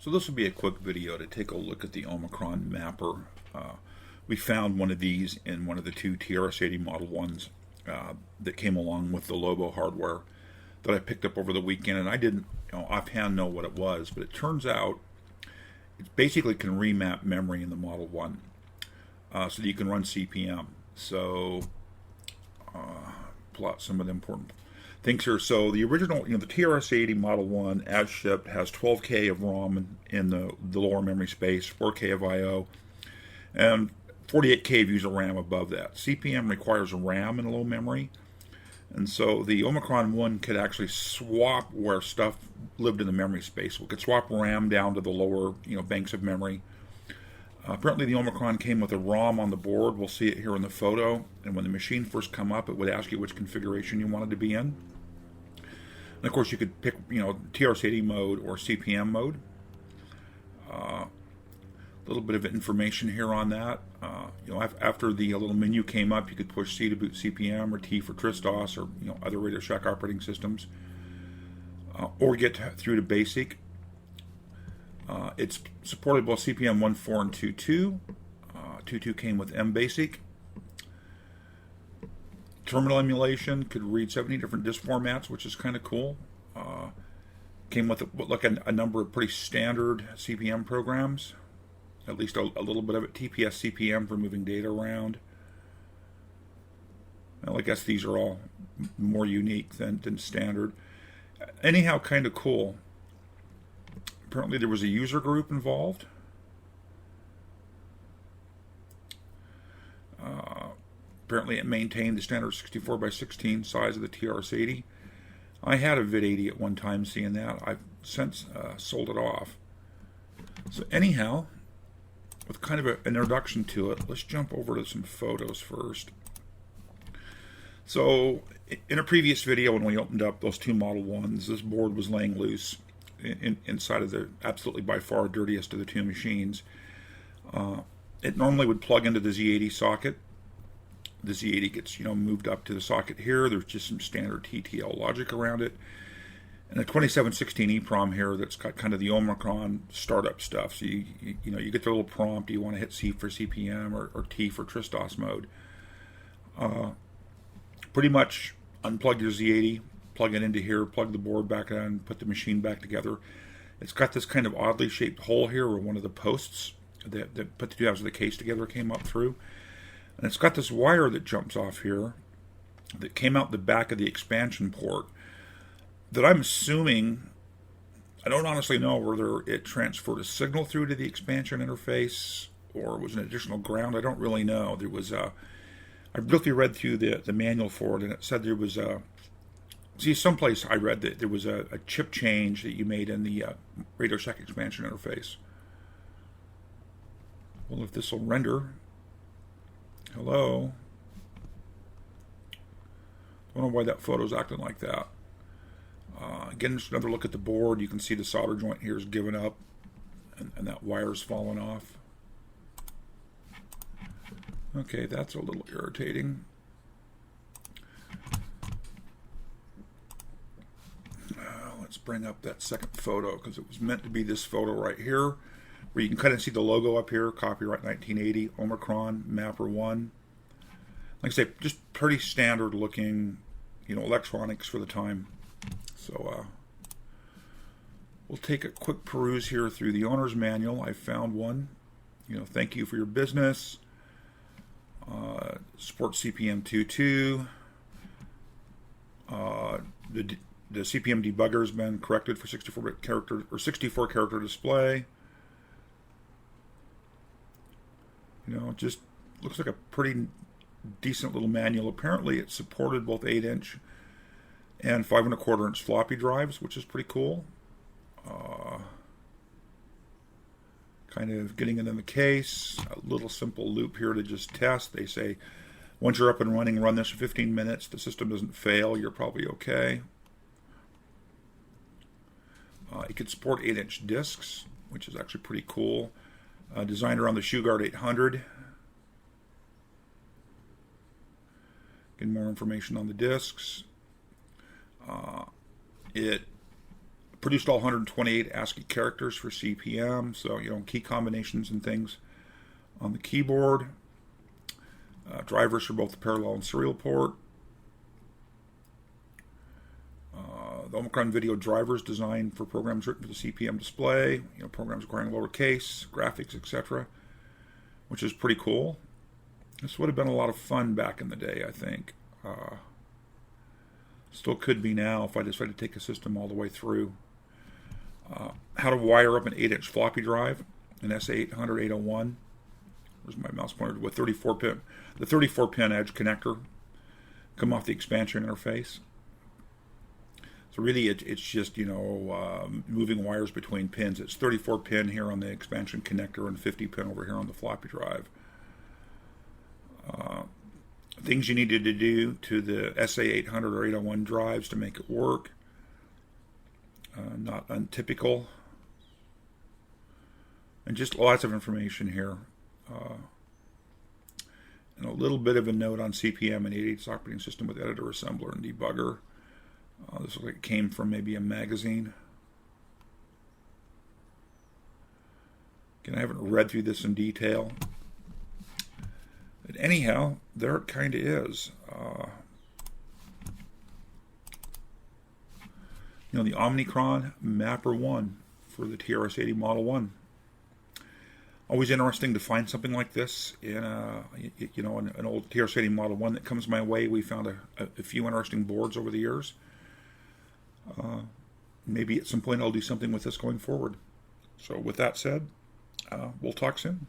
So this will be a quick video to take a look at the Omikron Mapper. We found one of these in one of the two TRS-80 Model Is that came along with the LOBO hardware that I picked up over the weekend, and I didn't offhand know what it was, but it turns out it basically can remap memory in the Model 1 so that you can run CPM. So pull out some of the important things here. So the original, the TRS-80 Model I as shipped has 12K of ROM in the lower memory space, 4K of I/O, and 48K of user RAM above that. CPM requires RAM in low memory, and so the Omikron one could actually swap where stuff lived in the memory space. We could swap RAM down to the lower, banks of memory. Apparently the Omikron came with a ROM on the board. We'll see it here in the photo. And when the machine first come up, it would ask you which configuration you wanted to be in. And of course, you could pick, TRS-80 mode or CPM mode. A little bit of information here on that. After the little menu came up, you could push C to boot CPM or T for TRS-DOS or other Radio Shack operating systems, or get through to basic. It's supported both CPM 1.4 and 2.2. 2.2 came with MBasic. Terminal emulation could read 70 different disk formats, which is kind of cool. Came with a number of pretty standard CPM programs, at least a little bit of it. TPS CPM for moving data around. Well, I guess these are all more unique than standard. Anyhow, kind of cool. Apparently there was a user group involved. Apparently it maintained the standard 64 by 16 size of the TRS-80. I had a VID-80 at one time seeing that. I've since sold it off. So anyhow, with kind of an introduction to it, let's jump over to some photos first. So in a previous video when we opened up those two Model Is, this board was laying loose inside of the absolutely by far dirtiest of the two machines. It normally would plug into the Z80 socket. The Z80 gets moved up to the socket here. There's just some standard TTL logic around it, and a 2716 EEPROM here that's got kind of the Omikron startup stuff. So you get the little prompt. Do you want to hit C for CPM or T for TRS-DOS mode? Pretty much unplug your Z80. Plug it into here, plug the board back in, put the machine back together. It's got this kind of oddly shaped hole here where one of the posts that put the two halves of the case together came up through. And it's got this wire that jumps off here that came out the back of the expansion port that I'm assuming, I don't honestly know whether it transferred a signal through to the expansion interface or was an additional ground. I don't really know. There was I briefly read through the manual for it, and it said there was someplace I read that there was a chip change that you made in the Radio Shack expansion interface. Well, if this will render, hello. Don't know why that photo's acting like that. Again, just another look at the board. You can see the solder joint here is given up, and that wire's fallen off. Okay, that's a little irritating. Let's bring up that second photo because it was meant to be this photo right here, where you can kind of see the logo up here, copyright 1980, Omikron Mapper I. Like I say, just pretty standard looking, electronics for the time. So we'll take a quick peruse here through the owner's manual. I found one. Thank you for your business. Support CPM 2.2. The CPM debugger has been corrected for 64-bit character or 64-character display. Just looks like a pretty decent little manual. Apparently, it supported both 8-inch and 5 1/4-inch floppy drives, which is pretty cool. Kind of getting it in the case. A little simple loop here to just test. They say once you're up and running, run this for 15 minutes. The system doesn't fail. You're probably okay. It can support 8-inch discs, which is actually pretty cool. Designed around the ShoeGuard 800. Getting more information on the discs. It produced all 128 ASCII characters for CP/M, so key combinations and things on the keyboard. Drivers for both the parallel and serial port. The Omikron video drivers designed for programs written for the CP/M display, programs requiring lowercase, graphics, etc., which is pretty cool. This would have been a lot of fun back in the day, I think. Still could be now if I decided to take a system all the way through. How to wire up an 8-inch floppy drive, an SA800 801. Where's my mouse pointer? With 34-pin, the 34-pin edge connector come off the expansion interface. So really, it's just moving wires between pins. It's 34-pin here on the expansion connector and 50-pin over here on the floppy drive. Things you needed to do to the SA800 or 801 drives to make it work. Not untypical. And just lots of information here. And a little bit of a note on CP/M and 88's operating system with editor, assembler, and debugger. This looks like it came from maybe a magazine. Again, I haven't read through this in detail. But anyhow, there it kind of is. The Omikron Mapper I for the TRS-80 Model I. Always interesting to find something like this in an old TRS-80 Model I that comes my way. We found a few interesting boards over the years. Maybe at some point I'll do something with this going forward. So with that said, we'll talk soon.